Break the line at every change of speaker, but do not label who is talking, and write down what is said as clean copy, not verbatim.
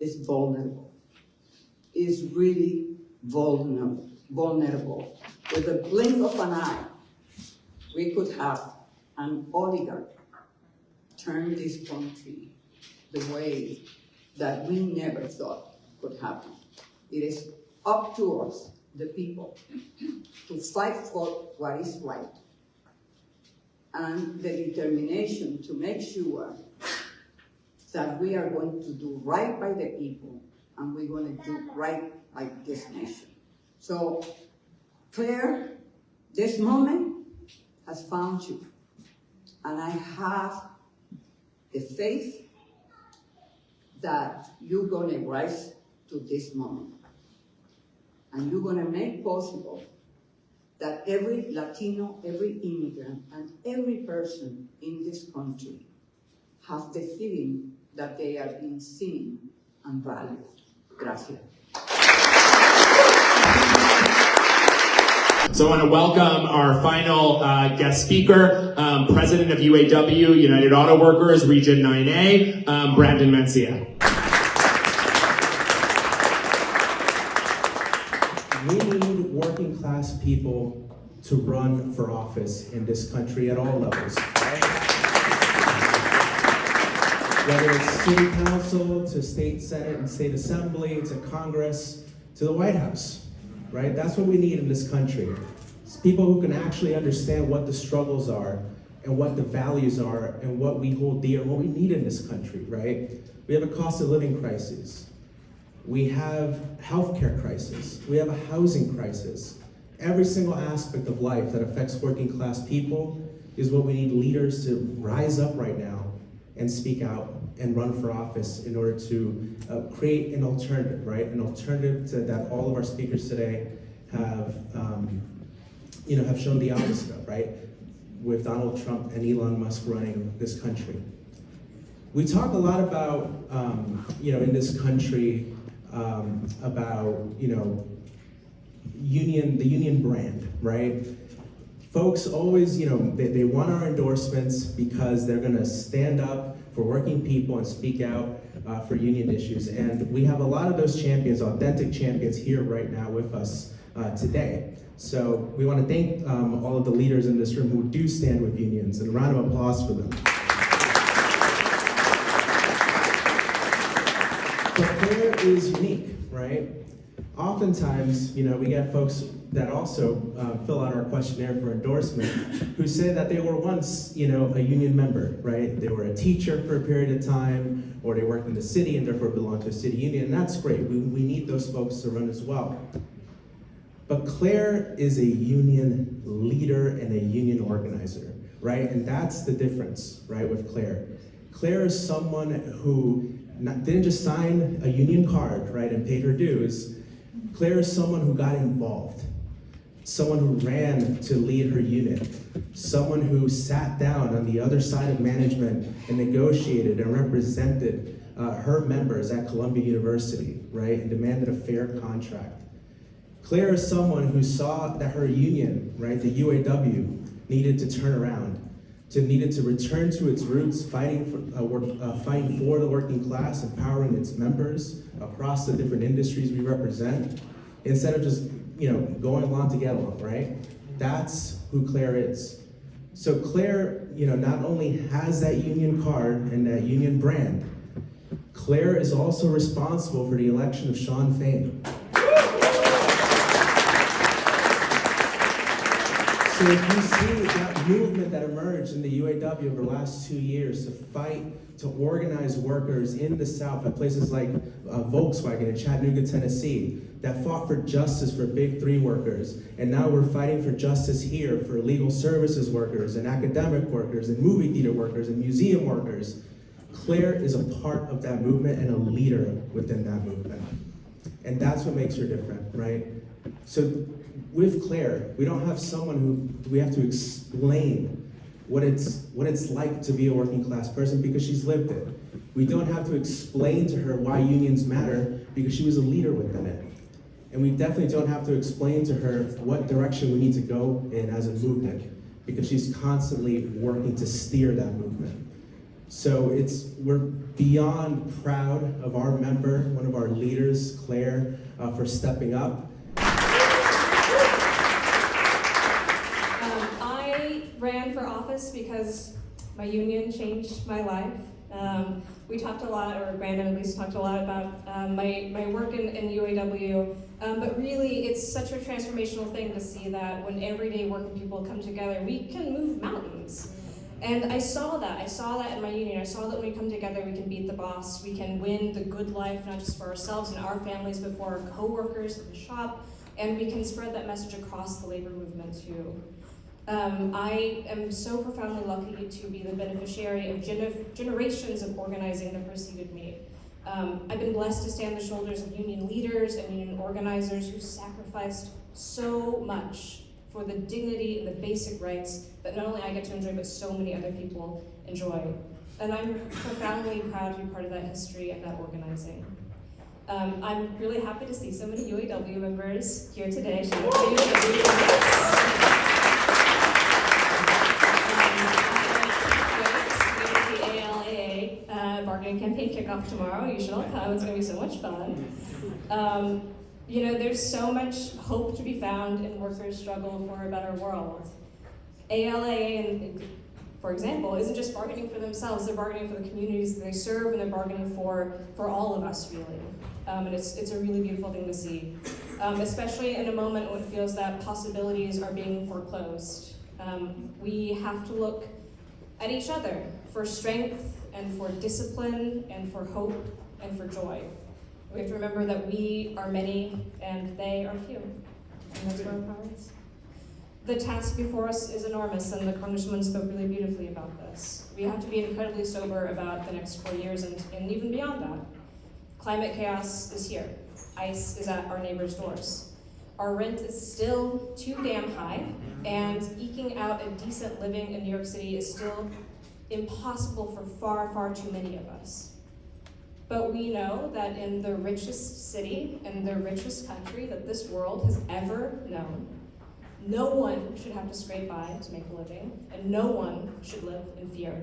is vulnerable, is really vulnerable. With a blink of an eye, we could have an oligarch turn this country the way that we never thought could happen. It is up to us, the people, to fight for what is right, and the determination to make sure that we are going to do right by the people, and we're going to do right by this nation. So, Claire, this moment has found you, and I have the faith that you're going to rise to this moment, and you're going to make possible that every Latino, every immigrant, and every person in this country have the feeling that they are being seen and valued. Gracias.
So I want to welcome our final guest speaker, President of UAW, United Auto Workers, Region 9A, Brandon Mencia.
We need working class people to run for office in this country at all levels. Whether it's city council, to state senate and state assembly, to Congress, to the White House, right? That's what we need in this country. It's people who can actually understand what the struggles are and what the values are and what we hold dear and what we need in this country, right? We have a cost of living crisis. We have healthcare crisis. We have a housing crisis. Every single aspect of life that affects working class people is what we need leaders to rise up right now and speak out and run for office in order to create an alternative, right? An alternative to that all of our speakers today have, have shown the opposite of, right? With Donald Trump and Elon Musk running this country. We talk a lot about, in this country, about, the union brand, right? Folks always, they want our endorsements because they're gonna stand up for working people and speak out for union issues. And we have a lot of those champions, authentic champions here right now with us today. So we wanna thank all of the leaders in this room who do stand with unions, and a round of applause for them. But Claire is unique, right? Oftentimes, we get folks that also fill out our questionnaire for endorsement who say that they were once, a union member, right? They were a teacher for a period of time, or they worked in the city and therefore belong to a city union, and that's great. We need those folks to run as well. But Claire is a union leader and a union organizer, right? And that's the difference, right, with Claire. Claire is someone who didn't just sign a union card, right, and paid her dues. Claire is someone who got involved, someone who ran to lead her unit, someone who sat down on the other side of management and negotiated and represented her members at Columbia University, right, and demanded a fair contract. Claire is someone who saw that her union, right, the UAW, needed to turn around, needed to return to its roots, fighting for the working class, empowering its members across the different industries we represent, instead of just going along to get along, right? That's who Claire is. So Claire, not only has that union card and that union brand, Claire is also responsible for the election of Shawn Fain. So if you see that movement that emerged in the UAW over the last 2 years to fight, to organize workers in the South at places like Volkswagen in Chattanooga, Tennessee, that fought for justice for Big Three workers, and now we're fighting for justice here for legal services workers and academic workers and movie theater workers and museum workers. Claire is a part of that movement and a leader within that movement. And that's what makes her different, right? So with Claire, we don't have someone who we have to explain what it's like to be a working class person because she's lived it. We don't have to explain to her why unions matter because she was a leader within it. And we definitely don't have to explain to her what direction we need to go in as a movement because she's constantly working to steer that movement. So we're beyond proud of our member, one of our leaders, Claire, for stepping up.
I ran for office because my union changed my life. We talked a lot, or Brandon at least talked a lot about my work in UAW, but really it's such a transformational thing to see that when everyday working people come together, we can move mountains. And I saw that in my union. I saw that when we come together, we can beat the boss, we can win the good life, not just for ourselves and our families, but for our coworkers at the shop, and we can spread that message across the labor movement too. I am so profoundly lucky to be the beneficiary of generations of organizing that preceded me. I've been blessed to stand on the shoulders of union leaders and union organizers who sacrificed so much for the dignity and the basic rights that not only I get to enjoy, but so many other people enjoy. And I'm profoundly proud to be part of that history and that organizing. I'm really happy to see so many UAW members here today. Shout out to UAW. Bargaining campaign kickoff tomorrow. You should all come. It's going to be so much fun. You know, there's so much hope to be found in workers' struggle for a better world. ALAA, for example, isn't just bargaining for themselves. They're bargaining for the communities that they serve, and they're bargaining for all of us, really. And it's a really beautiful thing to see, especially in a moment when it feels that possibilities are being foreclosed. We have to look at each other for strength and for discipline and for hope and for joy. We have to remember that we are many and they are few, and that's where our power is. The task before us is enormous, and the Congressman spoke really beautifully about this. We have to be incredibly sober about the next 4 years and even beyond that. Climate chaos is here. ICE is at our neighbors' doors. Our rent is still too damn high, and eking out a decent living in New York City is still impossible for far, far too many of us. But we know that in the richest city, in the richest country that this world has ever known, no one should have to scrape by to make a living, and no one should live in fear.